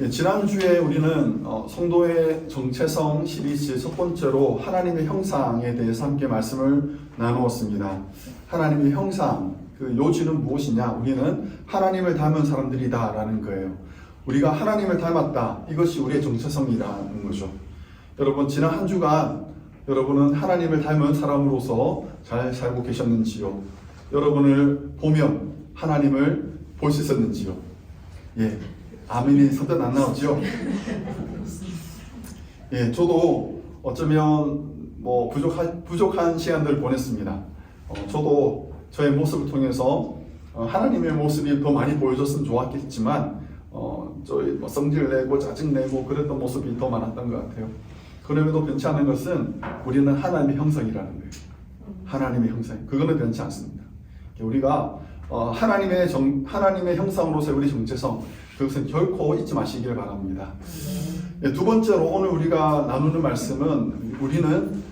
지난주에 우리는 성도의 정체성 시리즈 첫 번째로 하나님의 형상에 대해서 함께 말씀을 나누었습니다. 하나님의 형상, 그 요지는 무엇이냐? 우리는 하나님을 닮은 사람들이다 라는 거예요. 우리가 하나님을 닮았다, 이것이 우리의 정체성이라는 거죠. 여러분, 지난 한 주간 여러분은 하나님을 닮은 사람으로서 잘 살고 계셨는지요? 여러분을 보면 하나님을 볼 수 있었는지요? 예, 아멘이 선뜻 안 나오죠? 예, 저도 어쩌면 부족한 시간들을 보냈습니다. 저도 저의 모습을 통해서 하나님의 모습이 더 많이 보여줬으면 좋았겠지만 저희 성질내고 짜증내고 그랬던 모습이 더 많았던 것 같아요. 그럼에도 변치 않은 것은 우리는 하나님의 형상이라는 거예요. 하나님의 형상, 그거는 변치 않습니다. 우리가 하나님의 형상으로서의 우리 정체성, 그것은 결코 잊지 마시길 바랍니다. 두 번째로 오늘 우리가 나누는 말씀은 우리는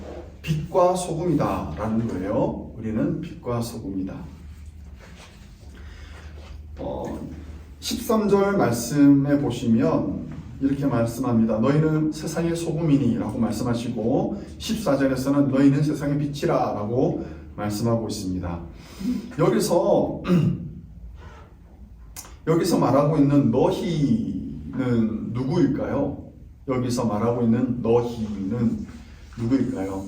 빛과 소금이다 라는 거예요. 우리는 빛과 소금이다. 13절 말씀에 보시면 이렇게 말씀합니다. 너희는 세상의 소금이니 라고 말씀하시고 14절에서는 너희는 세상의 빛이라 라고 말씀하고 있습니다. 여기서 말하고 있는 너희는 누구일까요? 여기서 말하고 있는 너희는 누구일까요?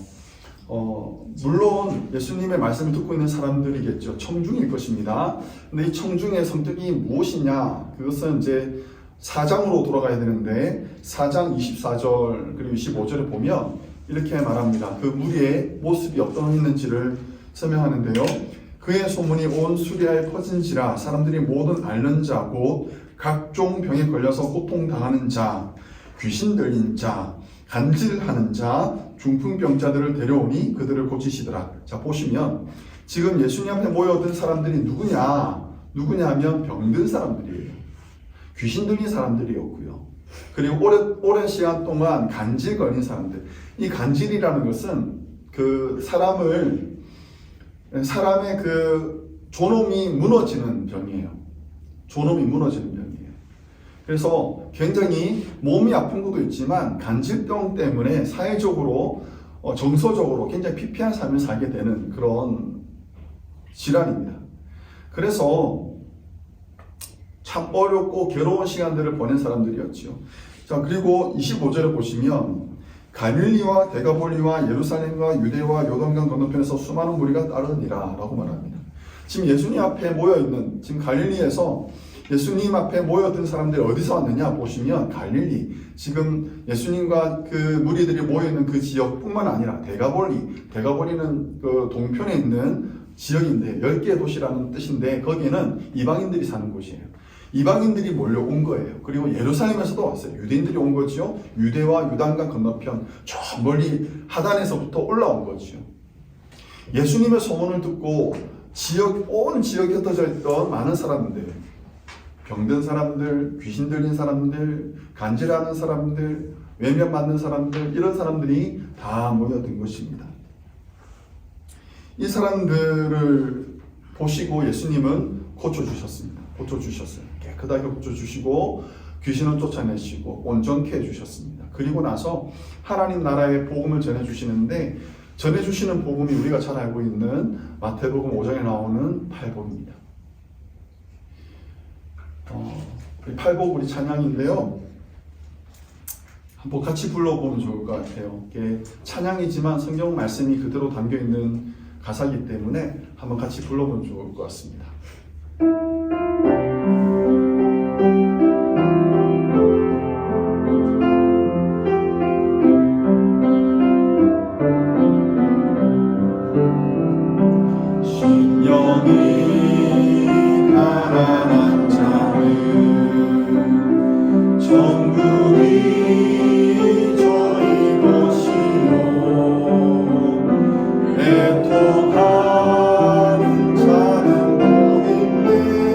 물론 예수님의 말씀을 듣고 있는 사람들이겠죠. 청중일 것입니다. 근데 이 청중의 성격이 무엇이냐? 그것은 이제 4장으로 돌아가야 되는데 4장 24절 그리고 25절에 보면 이렇게 말합니다. 그 무리의 모습이 어떠했는지를 설명하는데요. 그의 소문이 온 수리아에 퍼진지라 사람들이 모든 앓는 자 곧 각종 병에 걸려서 고통당하는 자, 귀신 들린 자, 간질하는 자, 중풍병자들을 데려오니 그들을 고치시더라. 자, 보시면 지금 예수님 앞에 모여든 사람들이 누구냐 하면 병든 사람들이에요. 귀신 들린 사람들이었고요. 그리고 오랜 시간 동안 간질 걸린 사람들. 이 간질이라는 것은 그 사람의 그 존엄이 무너지는 병이에요. 존엄이 무너지는 병이에요. 그래서 굉장히 몸이 아픈 것도 있지만 간질병 때문에 사회적으로 정서적으로 굉장히 피폐한 삶을 살게 되는 그런 질환입니다. 그래서 참 어렵고 괴로운 시간들을 보낸 사람들이었죠. 자, 그리고 25절을 보시면 갈릴리와 데가볼리와 예루살렘과 유대와 요단강 건너편에서 수많은 무리가 따르니라 라고 말합니다. 지금 예수님 앞에 모여있는, 지금 갈릴리에서 예수님 앞에 모여든 사람들이 어디서 왔느냐 보시면 갈릴리, 지금 예수님과 그 무리들이 모여있는 그 지역뿐만 아니라 데가볼리는 그 동편에 있는 지역인데 10개의 도시라는 뜻인데 거기에는 이방인들이 사는 곳이에요. 이방인들이 몰려온 거예요. 그리고 예루살렘에서도 왔어요. 유대인들이 온 거죠. 유대와 유단강 건너편 저 멀리 하단에서부터 올라온 거죠. 예수님의 소문을 듣고 온 지역에 흩어져 있던 많은 사람들, 병든 사람들, 귀신 들린 사람들, 간질하는 사람들, 외면받는 사람들, 이런 사람들이 다 모여든 것입니다. 이 사람들을 보시고 예수님은 고쳐주셨습니다. 깨끗하게 고쳐주시고 귀신을 쫓아내시고 온전케 해주셨습니다. 그리고 나서 하나님 나라의 복음을 전해주시는데 전해주시는 복음이 우리가 잘 알고 있는 마태복음 5장에 나오는 팔복입니다. 팔복 우리 찬양인데요. 한번 같이 불러보면 좋을 것 같아요. 이게 찬양이지만 성경 말씀이 그대로 담겨있는 가사이기 때문에 한번 같이 불러보면 좋을 것 같습니다. 애통하는 자는 복 있네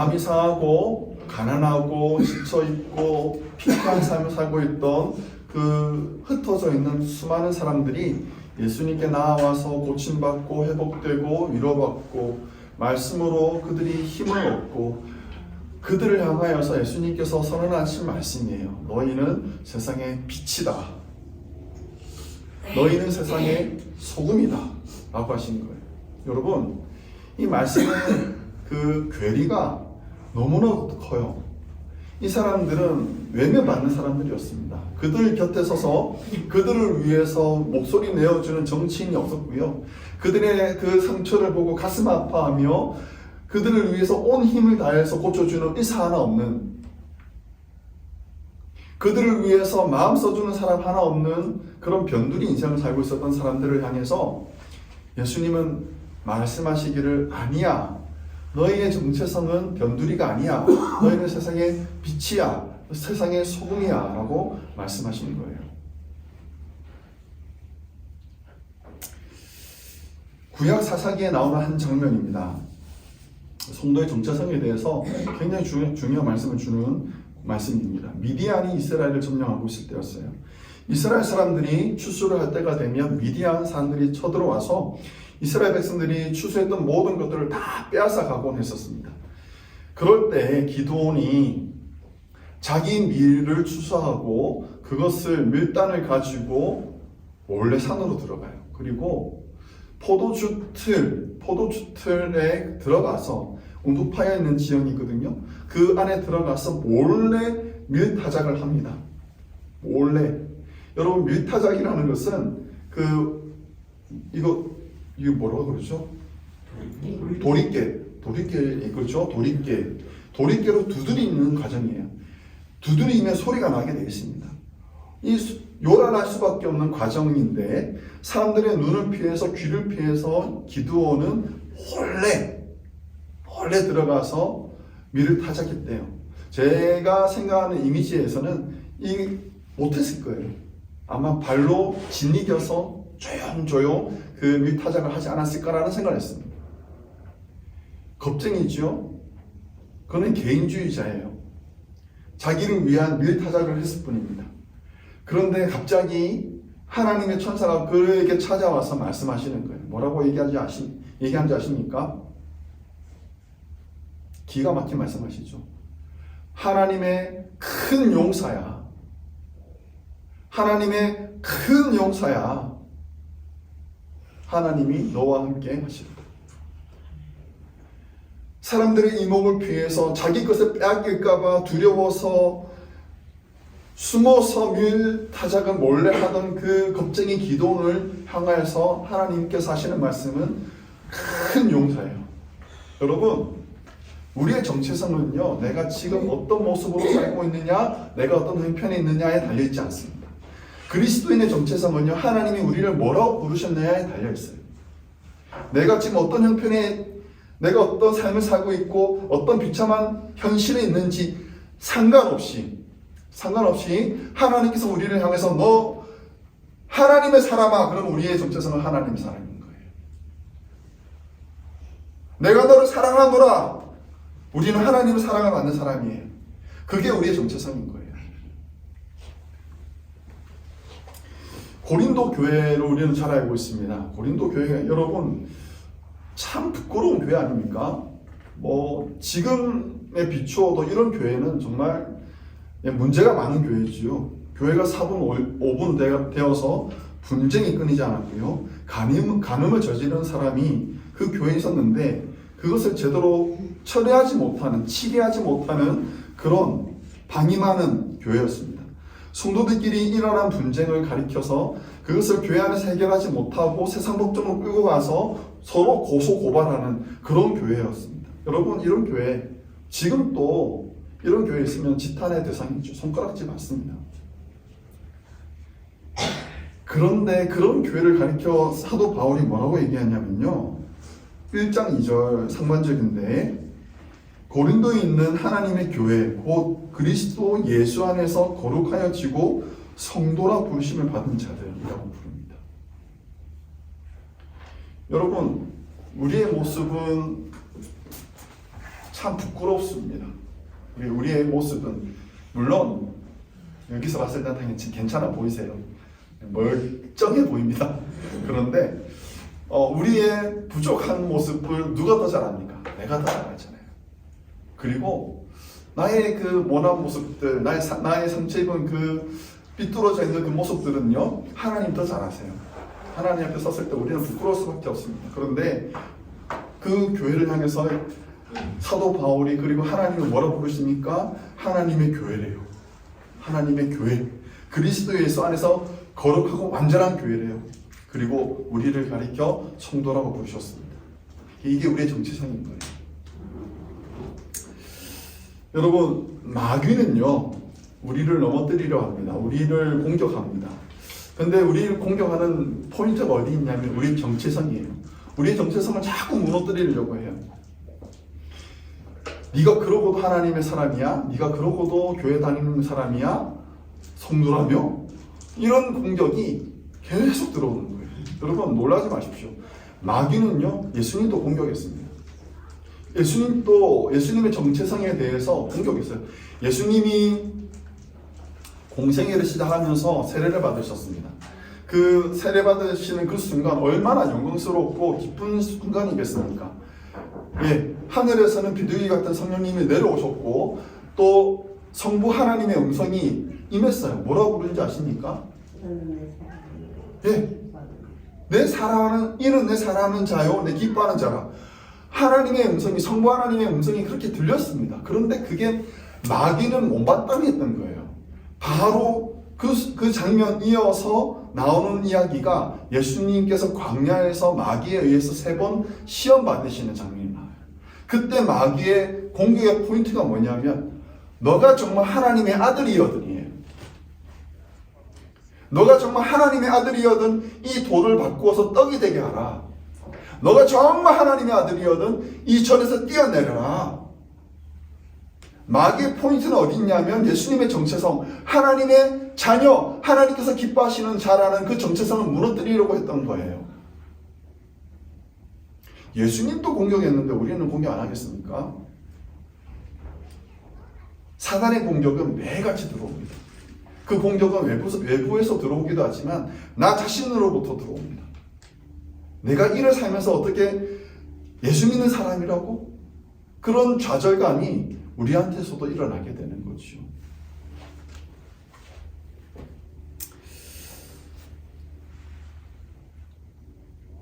마음이 상하고 가난하고 지쳐있고 피폐한 삶을 살고 있던 그 흩어져 있는 수많은 사람들이 예수님께 나와서 고침받고 회복되고 위로받고 말씀으로 그들이 힘을 얻고 그들을 향하여서 예수님께서 선언하신 말씀이에요. 너희는 세상의 빛이다. 너희는 세상의 소금이다 라고 하신 거예요. 여러분, 이 말씀의 그 괴리가 너무나 커요. 이 사람들은 외면받는 사람들이었습니다. 그들 곁에 서서 그들을 위해서 목소리 내어주는 정치인이 없었고요. 그들의 그 상처를 보고 가슴 아파하며 그들을 위해서 온 힘을 다해서 고쳐주는 의사 하나 없는, 그들을 위해서 마음 써주는 사람 하나 없는 그런 변두리 인생을 살고 있었던 사람들을 향해서 예수님은 말씀하시기를 아니야. 너희의 정체성은 변두리가 아니야. 너희는 세상의 빛이야. 세상의 소금이야. 라고 말씀하시는 거예요. 구약 사사기에 나오는 한 장면입니다. 성도의 정체성에 대해서 굉장히 중요한 말씀을 주는 말씀입니다. 미디안이 이스라엘을 점령하고 있을 때였어요. 이스라엘 사람들이 추수를 할 때가 되면 미디안 사람들이 쳐들어와서 이스라엘 백성들이 추수했던 모든 것들을 다 빼앗아 가곤 했었습니다. 그럴 때 기드온이 자기 밀을 추수하고 그것을 밀단을 가지고 몰래 산으로 들어가요. 그리고 포도주 틀에 들어가서 웅두파에 있는 지형이 있거든요. 그 안에 들어가서 몰래 밀타작을 합니다. 몰래. 여러분, 밀타작이라는 것은 이거 뭐라고 그러죠? 도리깨, 그렇죠? 도리깨로 두드리는 과정이에요. 두드리면 소리가 나게 되어 있습니다. 이 요란할 수밖에 없는 과정인데 사람들의 눈을 피해서 귀를 피해서 기드온은 몰래 들어가서 밀을 타작했대요. 제가 생각하는 이미지에서는 못했을 거예요. 아마 발로 짓이겨서 조용조용 그 밀타작을 하지 않았을까라는 생각을 했습니다. 겁쟁이죠. 그는 개인주의자예요. 자기를 위한 밀타작을 했을 뿐입니다. 그런데 갑자기 하나님의 천사가 그에게 찾아와서 말씀하시는 거예요. 뭐라고 얘기한지 아십니까? 기가 막힌 말씀하시죠. 하나님의 큰 용사야. 하나님의 큰 용사야. 하나님이 너와 함께 하시리라. 사람들의 이목을 피해서 자기 것을 빼앗길까봐 두려워서 숨어서 밀타작을 몰래 하던 그 겁쟁이 기드온을 향하여서 하나님께서 하시는 말씀은 큰 용사예요. 여러분, 우리의 정체성은요, 내가 지금 어떤 모습으로 살고 있느냐, 내가 어떤 형편에 있느냐에 달려있지 않습니다. 그리스도인의 정체성은요, 하나님이 우리를 뭐라고 부르셨느냐에 달려있어요. 내가 지금 어떤 형편에, 내가 어떤 삶을 살고 있고 어떤 비참한 현실에 있는지 상관없이 하나님께서 우리를 향해서 너 하나님의 사람아, 그럼 우리의 정체성은 하나님의 사람인 거예요. 내가 너를 사랑하노라. 우리는 하나님의 사랑을 받는 사람이에요. 그게 우리의 정체성인 거예요. 고린도 교회를 우리는 잘 알고 있습니다. 고린도 교회가 여러분 참 부끄러운 교회 아닙니까? 지금에 비추어도 이런 교회는 정말 문제가 많은 교회지요. 교회가 4분 5분 되어서 분쟁이 끊이지 않았고요. 간음을 저지른 사람이 그 교회에 있었는데 그것을 제대로 처리하지 못하는, 치리하지 못하는 그런 방임하는 교회였습니다. 성도들끼리 일어난 분쟁을 가리켜서 그것을 교회 안에서 해결하지 못하고 세상 법정으로 끌고 가서 서로 고소 고발하는 그런 교회였습니다. 여러분, 이런 교회 지금 또 이런 교회에 있으면 지탄의 대상이죠. 손가락질 받습니다. 그런데 그런 교회를 가리켜 사도 바울이 뭐라고 얘기하냐면요, 1장 2절 상반절인데 고린도에 있는 하나님의 교회 곧 그리스도 예수 안에서 거룩하여지고 성도라 부르심을 받은 자들이라고 부릅니다. 여러분, 우리의 모습은 참 부끄럽습니다. 우리의 모습은 물론 여기서 봤을 때는 당연히 괜찮아 보이세요. 멀쩡해 보입니다. 그런데 우리의 부족한 모습을 누가 더 잘합니까? 내가 더 잘하잖아요. 그리고 나의 그 모난 모습들, 나의 상처 입은 그 삐뚤어져 있는 그 모습들은요, 하나님 더 잘하세요. 하나님 앞에 섰을 때 우리는 부끄러울 수밖에 없습니다. 그런데 그 교회를 향해서 사도 바울이 그리고 하나님을 뭐라 부르십니까? 하나님의 교회래요. 하나님의 교회. 그리스도 예수 안에서 거룩하고 완전한 교회래요. 그리고 우리를 가리켜 성도라고 부르셨습니다. 이게 우리의 정체성인 거예요. 여러분, 마귀는요, 우리를 넘어뜨리려 합니다. 우리를 공격합니다. 근데 우리를 공격하는 포인트가 어디 있냐면 우리의 정체성이에요. 우리의 정체성을 자꾸 무너뜨리려고 해요. 네가 그러고도 하나님의 사람이야? 네가 그러고도 교회 다니는 사람이야? 성도라며? 이런 공격이 계속 들어오는 거예요. 여러분, 놀라지 마십시오. 마귀는요, 예수님도 공격했습니다. 예수님도 예수님의 정체성에 대해서 공격했어요. 예수님이 공생애를 시작하면서 세례를 받으셨습니다. 그 세례 받으시는 그 순간 얼마나 영광스럽고 기쁜 순간이겠습니까? 예, 하늘에서는 비둘기 같은 성령님이 내려오셨고 또 성부 하나님의 음성이 임했어요. 뭐라고 부르는지 아십니까? 예, 이는 내 사랑하는 자요, 내 기뻐하는 자라. 하나님의 음성이, 성부 하나님의 음성이 그렇게 들렸습니다. 그런데 그게 마귀는 못마땅했던 거예요. 바로 그 장면 이어서 나오는 이야기가 예수님께서 광야에서 마귀에 의해서 3번 시험 받으시는 장면이 나와요. 그때 마귀의 공격의 포인트가 뭐냐면 너가 정말 하나님의 아들이거든요. 너가 정말 하나님의 아들이거든 이 돌을 바꾸어서 떡이 되게 하라. 너가 정말 하나님의 아들이거든 이 절에서 뛰어내려라. 마귀의 포인트는 어디 있냐면 예수님의 정체성, 하나님의 자녀, 하나님께서 기뻐하시는 자라는 그 정체성을 무너뜨리려고 했던 거예요. 예수님도 공격했는데 우리는 공격 안 하겠습니까? 사단의 공격은 매일같이 들어옵니다. 그 공격은 외부에서 들어오기도 하지만 나 자신으로부터 들어옵니다. 내가 일을 살면서 어떻게 예수 믿는 사람이라고? 그런 좌절감이 우리한테서도 일어나게 되는 거죠.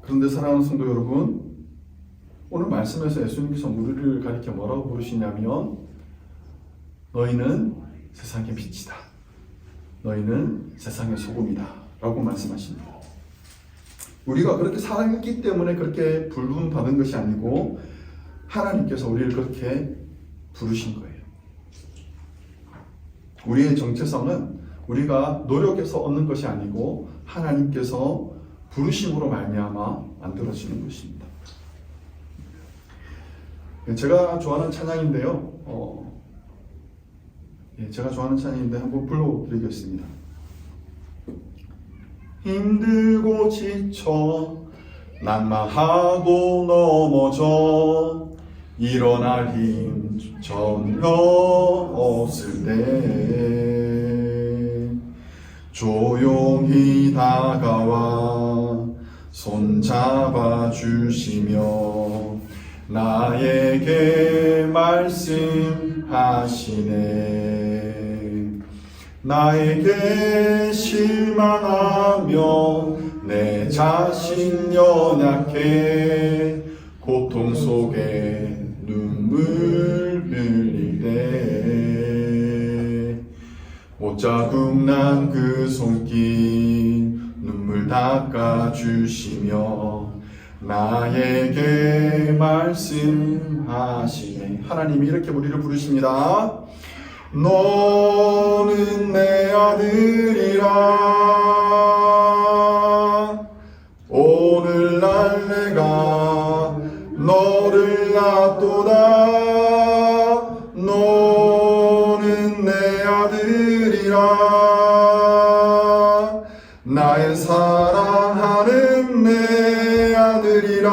그런데 사랑하는 성도 여러분, 오늘 말씀에서 예수님께서 우리를 가리켜 뭐라고 부르시냐면 너희는 세상의 빛이다. 너희는 세상의 소금이다. 라고 말씀하십니다. 우리가 그렇게 살았기 때문에 그렇게 부름받은 것이 아니고 하나님께서 우리를 그렇게 부르신 거예요. 우리의 정체성은 우리가 노력해서 얻는 것이 아니고 하나님께서 부르심으로 말미암아 만들어지는 것입니다. 제가 좋아하는 찬양인데요. 제가 좋아하는 찬양인데 한번 불러드리겠습니다. 힘들고 지쳐 낙마하고 넘어져 일어날 힘 전혀 없을 때 조용히 다가와 손잡아 주시며 나에게 말씀하시네. 나에게 실망하며 내 자신 연약해 고통 속에 눈물 흘릴 때 못자국 난 그 손길 눈물 닦아주시며 나에게 말씀하시네. 하나님이 이렇게 우리를 부르십니다. 너는 내 아들이라. 오늘날 내가 너를 낳도다. 너는 내 아들이라. 나의 사랑하는 내 아들이라.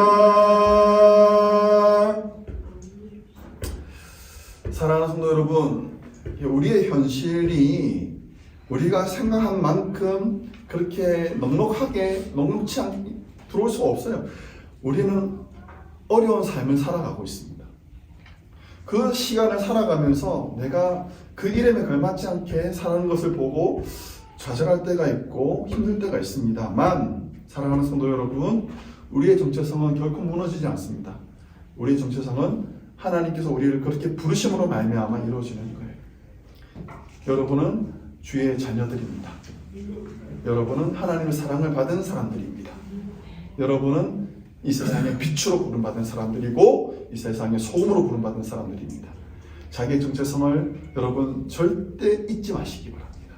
여러분, 우리의 현실이 우리가 생각한 만큼 그렇게 넉넉치 않게 들어올 수가 없어요. 우리는 어려운 삶을 살아가고 있습니다. 그 시간을 살아가면서 내가 그 이름에 걸맞지 않게 사는 것을 보고 좌절할 때가 있고 힘들 때가 있습니다만, 사랑하는 성도 여러분, 우리의 정체성은 결코 무너지지 않습니다. 우리의 정체성은 하나님께서 우리를 그렇게 부르심으로 말미암아 이루어지는 거예요. 여러분은 주의 자녀들입니다. 여러분은 하나님의 사랑을 받은 사람들입니다. 여러분은 이 세상의 빛으로 부름받은 사람들이고 이 세상의 소금으로 부름받은 사람들입니다. 자기의 정체성을 여러분 절대 잊지 마시기 바랍니다.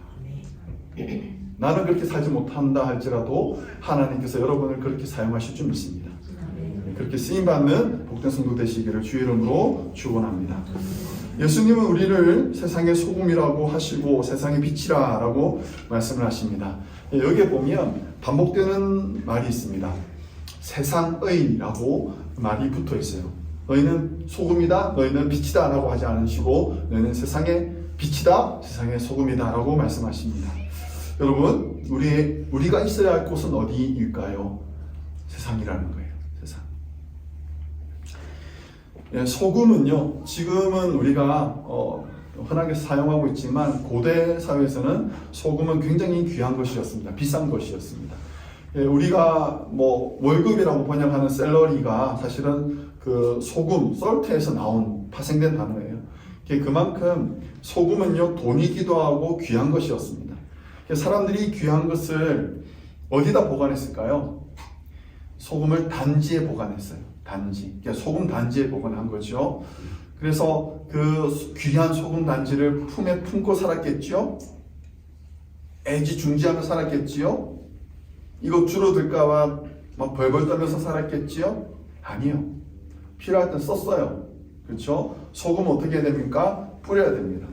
나는 그렇게 살지 못한다 할지라도 하나님께서 여러분을 그렇게 사용하실 줄 믿습니다. 그렇게 쓰임받는 복된 성도 되시기를 주의 이름으로 축원합니다. 예수님은 우리를 세상의 소금이라고 하시고 세상의 빛이라고 말씀을 하십니다. 여기에 보면 반복되는 말이 있습니다. 세상의라고 말이 붙어 있어요. 너희는 소금이다, 너희는 빛이다 라고 하지 않으시고 너희는 세상의 빛이다, 세상의 소금이다 라고 말씀하십니다. 여러분, 우리가 있어야 할 곳은 어디일까요? 세상이라는 거예요. 세상. 소금은요, 지금은 우리가 흔하게 사용하고 있지만 고대 사회에서는 소금은 굉장히 귀한 것이었습니다. 비싼 것이었습니다. 우리가 뭐 월급이라고 번역하는 샐러리가 사실은 그 소금, 솔트에서 나온 파생된 단어예요. 그만큼 소금은요, 돈이기도 하고 귀한 것이었습니다. 사람들이 귀한 것을 어디다 보관했을까요? 소금을 단지에 보관했어요. 단지. 소금 단지에 보관한 거죠. 그래서 그 귀한 소금 단지를 품에 품고 살았겠죠? 애지중지하며 살았겠지요? 이거 줄어들까봐 막 벌벌 떨면서 살았겠지요? 아니요. 필요할 땐 썼어요. 그렇죠? 소금 어떻게 해야 됩니까? 뿌려야 됩니다.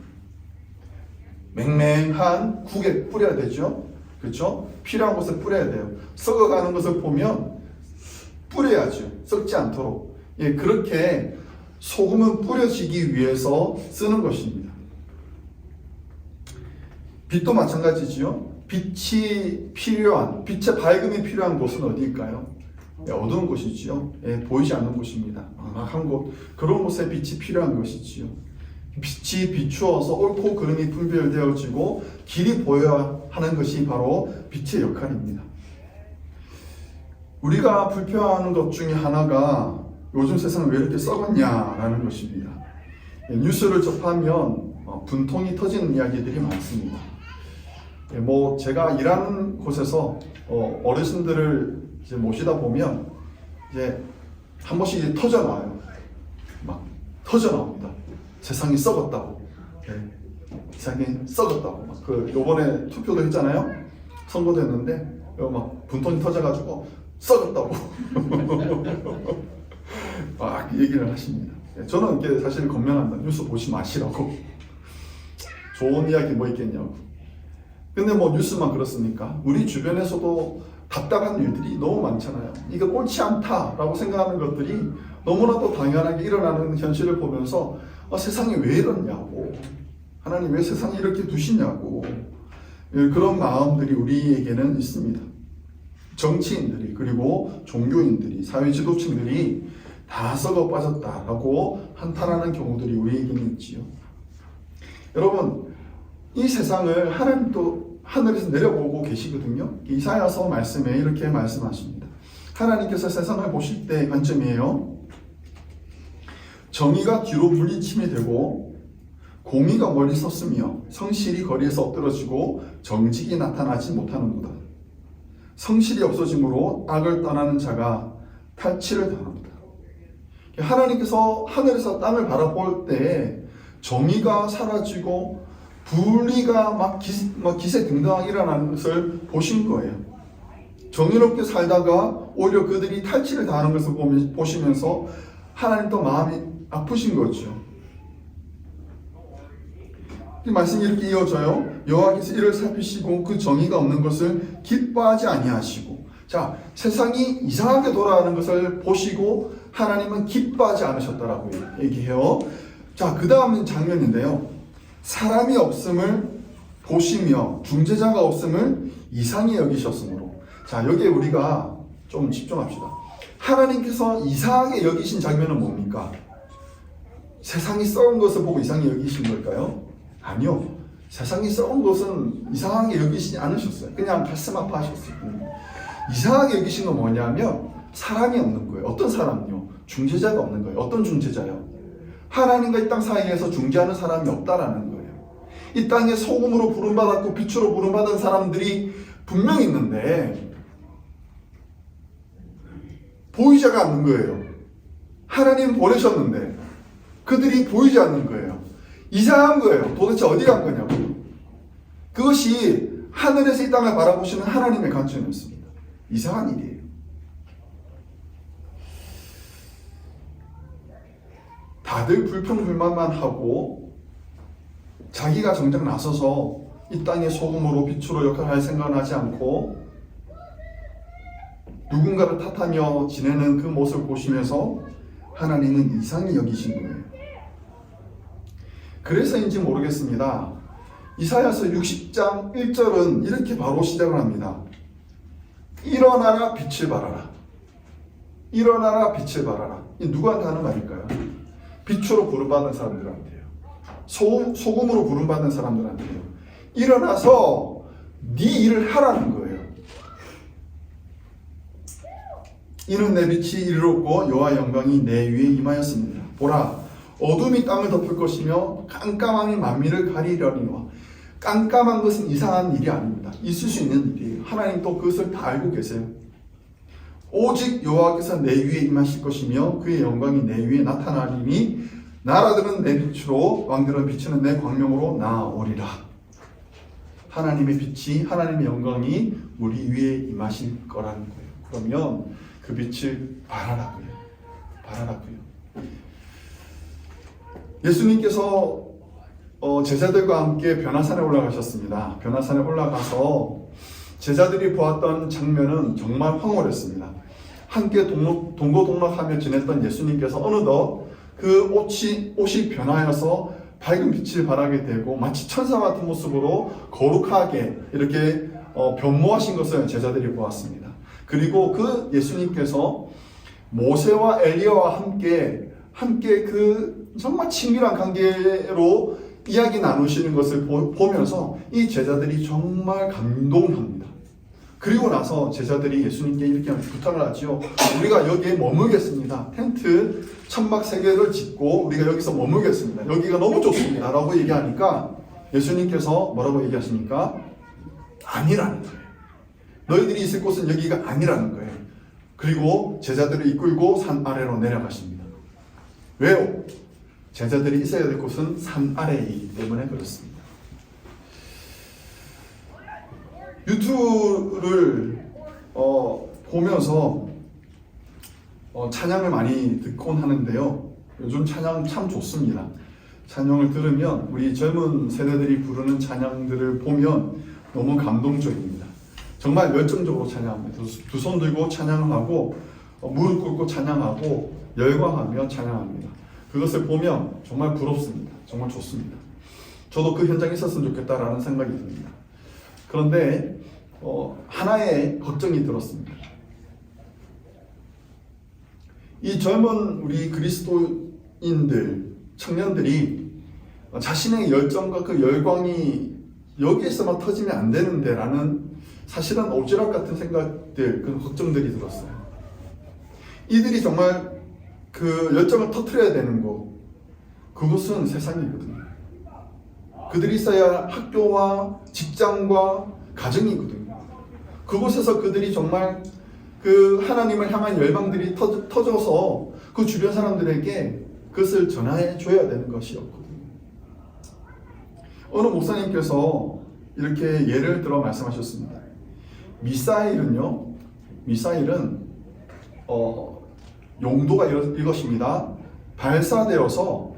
맹맹한 국에 뿌려야 되죠. 그렇죠? 필요한 곳에 뿌려야 돼요. 썩어가는 것을 보면 뿌려야죠. 썩지 않도록. 그렇게 소금은 뿌려지기 위해서 쓰는 것입니다. 빛도 마찬가지지요. 빛의 밝음이 필요한 곳은 어디일까요? 어두운 곳이지요. 보이지 않는 곳입니다. 막한 곳, 그런 곳에 빛이 필요한 것이지요. 빛이 비추어서 옳고 그름이 분별되어지고 길이 보여야 하는 것이 바로 빛의 역할입니다. 우리가 불평하는 것 중에 하나가 요즘 세상은 왜 이렇게 썩었냐라는 것입니다. 뉴스를 접하면 분통이 터지는 이야기들이 많습니다. 뭐 제가 일하는 곳에서 어르신들을 이제 모시다 보면 이제 한 번씩 이제 터져 나와요. 막 터져 나옵니다. 세상이 썩었다고. 세상이 썩었다고. 요번에 투표도 했잖아요. 선거도 했는데 막 분통이 터져가지고 썩었다고 막 얘기를 하십니다. 저는 이게 사실 건면한다. 뉴스 보지 마시라고. 좋은 이야기 뭐 있겠냐고. 근데 뭐 뉴스만 그렇습니까? 우리 주변에서도 답답한 일들이 너무 많잖아요. 이게 옳지 않다라고 생각하는 것들이 너무나도 당연하게 일어나는 현실을 보면서 세상이 왜 이러냐고, 하나님 왜 세상이 이렇게 두시냐고, 그런 마음들이 우리에게는 있습니다. 정치인들이, 그리고 종교인들이, 사회 지도층들이 다 썩어 빠졌다라고 한탄하는 경우들이 우리에게는 있지요. 여러분, 이 세상을 하나님도 하늘에서 내려보고 계시거든요. 이사야서 말씀에 이렇게 말씀하십니다. 하나님께서 세상을 보실 때 관점이에요. 정의가 뒤로 물리침이 되고 공의가 멀리 섰으며 성실이 거리에서 엎드러지고 정직이 나타나지 못하는도다. 성실이 없어짐으로 악을 떠나는 자가 탈취를 당합니다. 하나님께서 하늘에서 땅을 바라볼 때 정의가 사라지고 불의가 막 기세등등하게 일어나는 것을 보신 거예요. 정의롭게 살다가 오히려 그들이 탈취를 당하는 것을 보시면서 하나님도 마음이 아프신 거죠. 이 말씀이 이렇게 이어져요. 여호와께서 이를 살피시고 그 정의가 없는 것을 기뻐하지 아니하시고. 자, 세상이 이상하게 돌아가는 것을 보시고 하나님은 기뻐하지 않으셨다라고 얘기해요. 자, 그 다음 장면인데요. 사람이 없음을 보시며 중재자가 없음을 이상히 여기셨으므로. 자, 여기에 우리가 좀 집중합시다. 하나님께서 이상하게 여기신 장면은 뭡니까? 세상이 썩은 것을 보고 이상히 여기신 걸까요? 아니요. 세상이 썩은 것은 이상하게 여기시지 않으셨어요. 그냥 가슴 아파하셨을 뿐입니다. 이상하게 여기신 건 뭐냐면 사람이 없는 거예요. 어떤 사람요? 중재자가 없는 거예요. 어떤 중재자요? 하나님과 이 땅 사이에서 중재하는 사람이 없다라는 거예요. 이 땅에 소금으로 부름받았고 빛으로 부름받은 사람들이 분명히 있는데 보이지가 않는 거예요. 하나님 보내셨는데 그들이 보이지 않는 거예요. 이상한 거예요. 도대체 어디 간 거냐고요. 그것이 하늘에서 이 땅을 바라보시는 하나님의 관점이었습니다. 이상한 일이에요. 다들 불평불만만 하고 자기가 정작 나서서 이 땅의 소금으로 빛으로 역할을 할 생각은 하지 않고 누군가를 탓하며 지내는 그 모습을 보시면서 하나님은 이상히 여기신 거예요. 그래서인지 모르겠습니다. 이사야서 60장 1절은 이렇게 바로 시작을 합니다. 일어나라 빛을 발하라. 일어나라 빛을 발하라. 이 누구한테 하는 말일까요? 빛으로 부름받은 사람들한테요. 소금으로 부름받은 사람들한테요. 일어나서 네 일을 하라는 거예요. 이는 내 빛이 이르렀고 여호와 영광이 내 위에 임하였습니다. 보라, 어둠이 땅을 덮을 것이며 깜깜함이 만민을 가리려니와. 깜깜한 것은 이상한 일이 아닙니다. 있을 수 있는 일이에요. 하나님 또 그것을 다 알고 계세요. 오직 여호와께서 내 위에 임하실 것이며 그의 영광이 내 위에 나타나리니 나라들은 내 빛으로 왕들은 비치는 내 광명으로 나아오리라. 하나님의 빛이, 하나님의 영광이 우리 위에 임하실 거라는 거예요. 그러면 그 빛을 발하라고요. 발하라고요. 예수님께서 제자들과 함께 변화산에 올라가셨습니다. 변화산에 올라가서 제자들이 보았던 장면은 정말 황홀했습니다. 함께 동고동락하며 지냈던 예수님께서 어느덧 그 옷이 변하여서 밝은 빛을 발하게 되고 마치 천사 같은 모습으로 거룩하게 이렇게 변모하신 것을 제자들이 보았습니다. 그리고 그 예수님께서 모세와 엘리야와 함께 그 정말 친밀한 관계로 이야기 나누시는 것을 보면서 이 제자들이 정말 감동합니다. 그리고 나서 제자들이 예수님께 이렇게 부탁을 하지요. 우리가 여기에 머물겠습니다. 텐트 천막 3개를 짓고 우리가 여기서 머물겠습니다. 여기가 너무 좋습니다. 라고 얘기하니까 예수님께서 뭐라고 얘기하십니까? 아니라는 거예요. 너희들이 있을 곳은 여기가 아니라는 거예요. 그리고 제자들을 이끌고 산 아래로 내려가십니다. 왜요? 제자들이 있어야 될 곳은 산 아래이기 때문에 그렇습니다. 유튜브를 보면서 찬양을 많이 듣곤 하는데요. 요즘 찬양 참 좋습니다. 찬양을 들으면 우리 젊은 세대들이 부르는 찬양들을 보면 너무 감동적입니다. 정말 열정적으로 찬양합니다. 두 손 들고 찬양을 하고 무릎 꿇고 찬양하고 열광하며 찬양합니다. 그것을 보면 정말 부럽습니다. 정말 좋습니다. 저도 그 현장에 있었으면 좋겠다라는 생각이 듭니다. 그런데 하나의 걱정이 들었습니다. 이 젊은 우리 그리스도인들, 청년들이 자신의 열정과 그 열광이 여기에서만 터지면 안 되는데 라는 사실은 오지랖 같은 생각들, 그런 걱정들이 들었어요. 이들이 정말 그 열정을 터뜨려야 되는 곳, 그곳은 세상이거든요. 그들이 있어야 학교와 직장과 가정이거든요. 그곳에서 그들이 정말 그 하나님을 향한 열망들이 터져서 그 주변 사람들에게 그것을 전해 줘야 되는 것이었거든요. 어느 목사님께서 이렇게 예를 들어 말씀하셨습니다. 미사일은 용도가 이것입니다. 발사되어서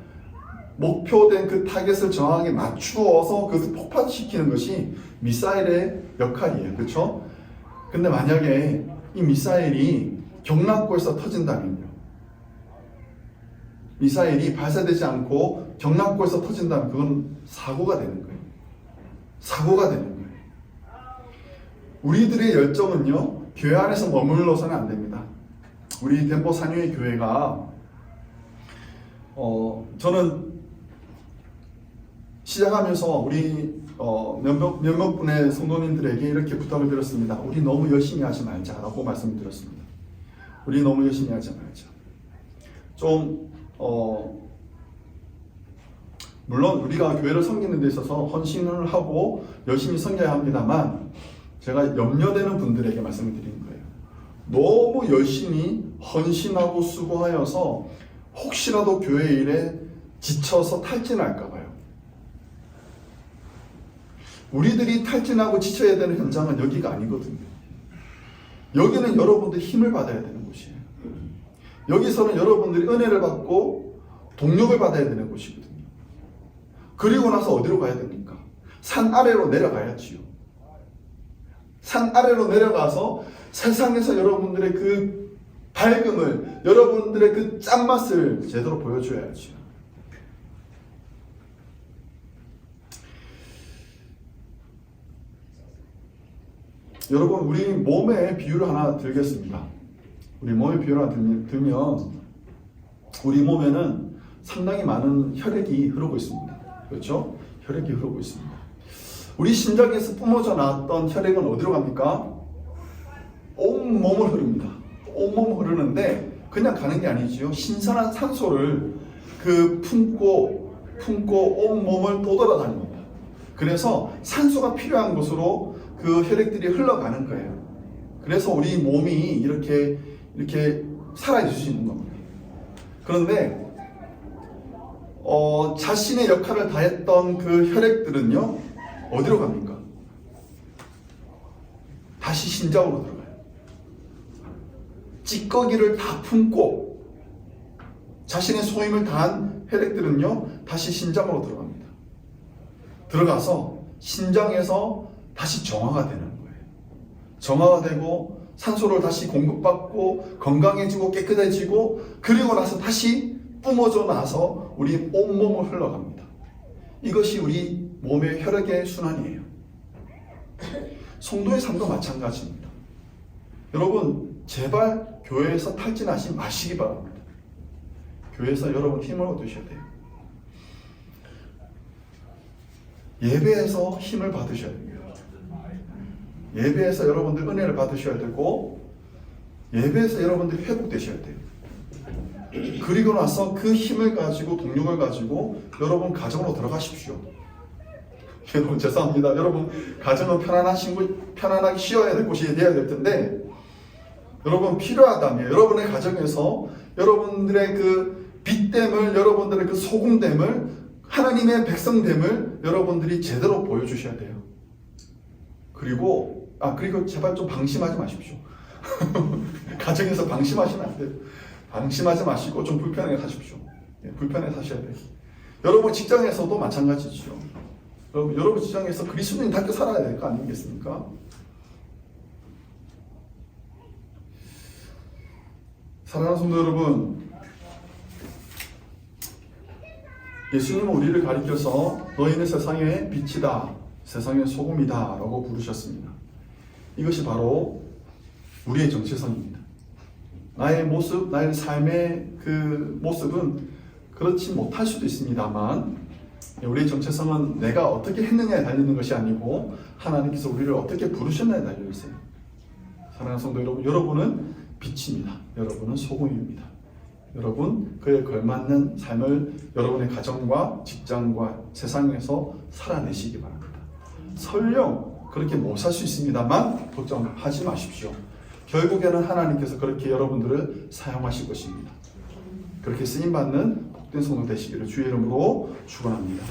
목표된 그 타겟을 정확하게 맞추어서 그것을 폭발시키는 것이 미사일의 역할이에요. 그렇죠? 근데 만약에 이 미사일이 경납고에서 터진다면요. 미사일이 발사되지 않고 경납고에서 터진다면 그건 사고가 되는 거예요. 사고가 되는 거예요. 우리들의 열정은요, 교회 안에서 머물러서는 안 됩니다. 우리 덴포 산유의 교회가 저는 시작하면서 우리 몇몇 분의 성도님들에게 이렇게 부탁을 드렸습니다. 우리 너무 열심히 하지 말자라고 말씀을 드렸습니다. 우리 너무 열심히 하지 말자. 좀 물론 우리가 교회를 섬기는 데 있어서 헌신을 하고 열심히 섬겨야 합니다만, 제가 염려되는 분들에게 말씀을 드리는 거예요. 너무 열심히 헌신하고 수고하여서 혹시라도 교회 일에 지쳐서 탈진할까 봐요. 우리들이 탈진하고 지쳐야 되는 현장은 여기가 아니거든요. 여기는 여러분들이 힘을 받아야 되는 곳이에요. 여기서는 여러분들이 은혜를 받고 동력을 받아야 되는 곳이거든요. 그리고 나서 어디로 가야 됩니까? 산 아래로 내려가야지요. 산 아래로 내려가서 세상에서 여러분들의 그 밝음을, 여러분들의 그 짠맛을 제대로 보여줘야지요. 여러분, 우리 몸의 비유를 하나 들겠습니다. 우리 몸의 비유를 하나 들면 우리 몸에는 상당히 많은 혈액이 흐르고 있습니다. 그렇죠? 혈액이 흐르고 있습니다. 우리 심장에서 뿜어져 나왔던 혈액은 어디로 갑니까? 온 몸을 흐릅니다. 온 몸을 흐르는데 그냥 가는 게 아니지요. 신선한 산소를 품고 온 몸을 떠돌아다닙니다. 그래서 산소가 필요한 곳으로 그 혈액들이 흘러가는 거예요. 그래서 우리 몸이 이렇게 살아있을 수 있는 겁니다. 그런데 자신의 역할을 다했던 그 혈액들은요, 어디로 갑니까? 다시 심장으로 들어가요. 찌꺼기를 다 품고 자신의 소임을 다한 혈액들은요, 다시 심장으로 들어갑니다. 들어가서 심장에서 다시 정화가 되는 거예요. 정화가 되고 산소를 다시 공급받고 건강해지고 깨끗해지고, 그리고 나서 다시 뿜어져 나서 우리 온몸을 흘러갑니다. 이것이 우리 몸의 혈액의 순환이에요. 성도의 삶도 마찬가지입니다. 여러분, 제발 교회에서 탈진하지 마시기 바랍니다. 교회에서 여러분 힘을 얻으셔야 돼요. 예배에서 힘을 받으셔야 됩니다. 예배에서 여러분들 은혜를 받으셔야 되고, 예배에서 여러분들이 회복되셔야 돼요. 그리고 나서 그 힘을 가지고, 동력을 가지고 여러분 가정으로 들어가십시오. 여러분 죄송합니다. 여러분 가정은 편안하게 쉬어야 될 곳이 되어야 될 텐데, 여러분 필요하다면 여러분의 가정에서 여러분들의 그 빛됨을, 여러분들의 그 소금됨을, 하나님의 백성됨을 여러분들이 제대로 보여주셔야 돼요. 그리고 제발 좀 방심하지 마십시오. 가정에서 방심하시면 안 돼요. 방심하지 마시고 좀 불편하게 사십시오. 불편하게 사셔야 돼요. 여러분 직장에서도 마찬가지죠. 여러분 직장에서 그리스도인답게 살아야 될 거 아니겠습니까? 사랑하는 성도 여러분, 예수님은 우리를 가리켜서 너희는 세상의 빛이다, 세상의 소금이다 라고 부르셨습니다. 이것이 바로 우리의 정체성입니다. 나의 모습, 나의 삶의 그 모습은 그렇지 못할 수도 있습니다만, 우리의 정체성은 내가 어떻게 했느냐에 달리는 것이 아니고 하나님께서 우리를 어떻게 부르셨느냐에 달려있어요. 사랑하는 성도 여러분, 여러분은 빛입니다. 여러분은 소금입니다. 여러분, 그에 걸맞는 삶을 여러분의 가정과 직장과 세상에서 살아내시기 바랍니다. 설령 그렇게 못 살 수 있습니다만 걱정하지 마십시오. 결국에는 하나님께서 그렇게 여러분들을 사용하실 것입니다. 그렇게 쓰임받는 복된 성도 되시기를 주의 이름으로 축원합니다.